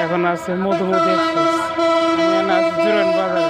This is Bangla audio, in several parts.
এখন আছে মধুমতি এক্সপ্রেস। আমি আছি জুরান বাজারে।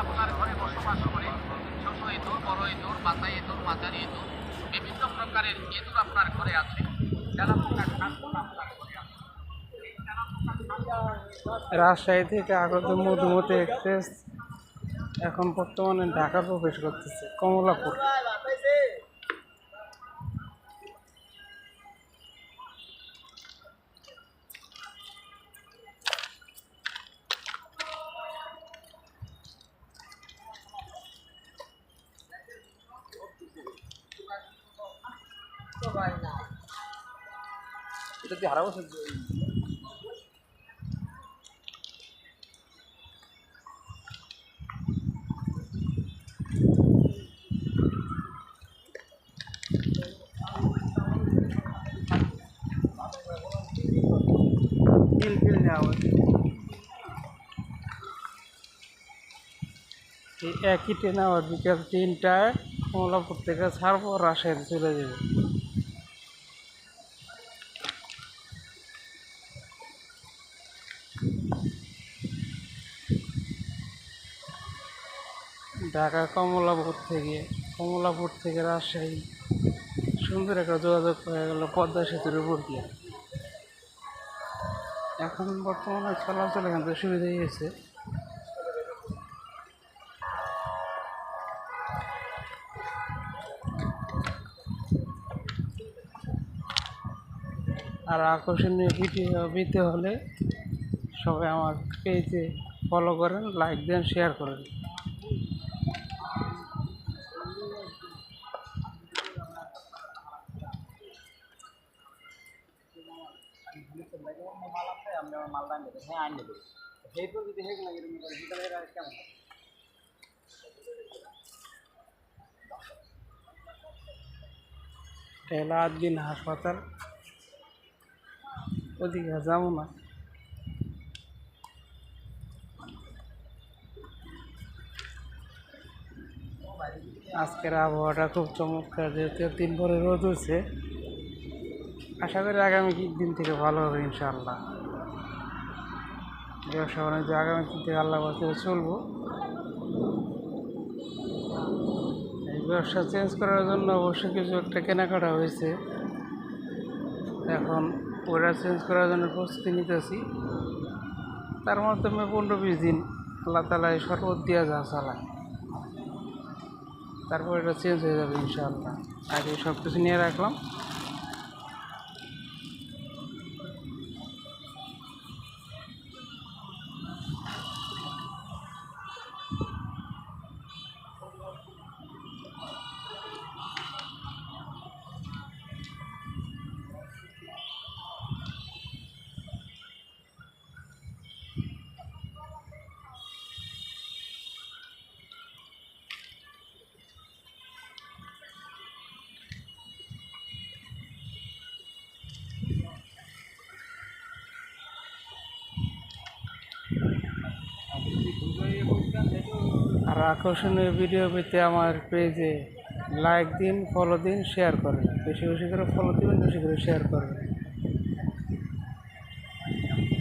আপনার ঘরে বসবাস করে ছোট ইঁদুর, বড় ইঁদুর, মাথায় ইঁদুর, মাঝারি ইঁদুর, বিভিন্ন প্রকারের ইঁদুর আপনার ঘরে আছে। রাজশাহী থেকে আগত মধুমতি এক্সপ্রেস এখন বর্তমানে ঢাকা প্রবেশ করতেছে কমলাপুর। এটা দিয়ে হারাবো এই একই ট্রেনে আবার বিকাল 3টায় কমলাপুর থেকে ছাড়বো, রাজশাহীতে চলে যাবে। ঢাকা কমলাপুর থেকে রাজশাহী সুন্দর একটা যোগাযোগ হয়ে গেল পদ্মা সেতুর উপর দিয়ে। এখন বর্তমানে চলাচল এখান থেকে সুবিধা হয়েছে। আর আকর্ষণীয় ভিডিও পেতে হলে সবাই আমার পেজে ফলো করেন, লাইক দেন, শেয়ার করেন। এটা হলো আদ্দিন হাসপাতাল, ওদিকে যাবো না। আজকের আবহাওয়াটা খুব চমৎকার, যেহেতু 3 পরে রোদ হচ্ছে। আশা করি আগামী দিন থেকে ভালো হবে ইনশাআল্লাহ। ব্যবসা বাণিজ্য আগামী দিন থেকে আল্লাহ বাঁচিয়ে চলবো। এই ব্যবসা চেঞ্জ করার জন্য অবশ্যই কিছু একটা কেনাকাটা হয়েছে, এখন ওটা চেঞ্জ করার জন্য প্রস্তুতি নিতেছি। তার মাধ্যমে 15-20 দিন আল্লাহ তালা এই শরবত দিয়া যা চালায়, তারপর এটা চেঞ্জ হয়ে যাবে ইনশাআল্লাহ। আগে সব কিছু নিয়ে রাখলাম। আর আকর্ষণীয় ভিডিও পেতে আমার পেজে লাইক দিন, ফলো দিন, শেয়ার করেন। বেশি বেশি করে ফলো দিবেন, বেশি করে শেয়ার করবেন।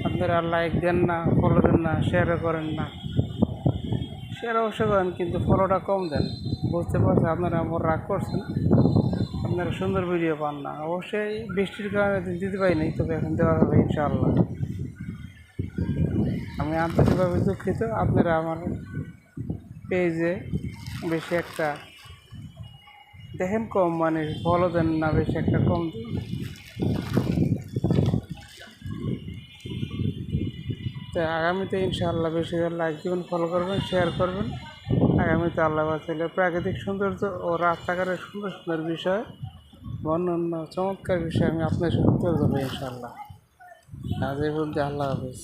আপনারা লাইক দেন না, ফলো দেন না, শেয়ারও করেন না। শেয়ার অবশ্যই করেন, কিন্তু ফলোটা কম দেন। বুঝতে পারছি আপনারা আমার রাগ করছেন, আপনারা সুন্দর ভিডিও পান না। অবশ্যই বৃষ্টির কারণে দিতে পারি নাই, তবে এখন দেওয়া হবে ইনশাআল্লাহ। আমি আন্তরিকভাবে দুঃখিত। আপনারা আমার পেজে বেশি একটা দেখেন কম মানে ফলো দেন না, বেশি একটা কম দেন। তো আগামীতে ইনশাআল্লাহ বেশি করে লাইক দিবেন, ফলো করবেন, শেয়ার করবেন। আগামীতে আল্লাহ বাঁচাইলে প্রাকৃতিক সৌন্দর্য ও রাস্তাঘাটের সুন্দর সুন্দর বিষয় বা অন্যান্য চমৎকার বিষয় আমি আপনার সাথে তুলে ধরবো ইনশাআল্লাহ। আজ এই পর্যন্ত, আল্লাহ হাফেজ।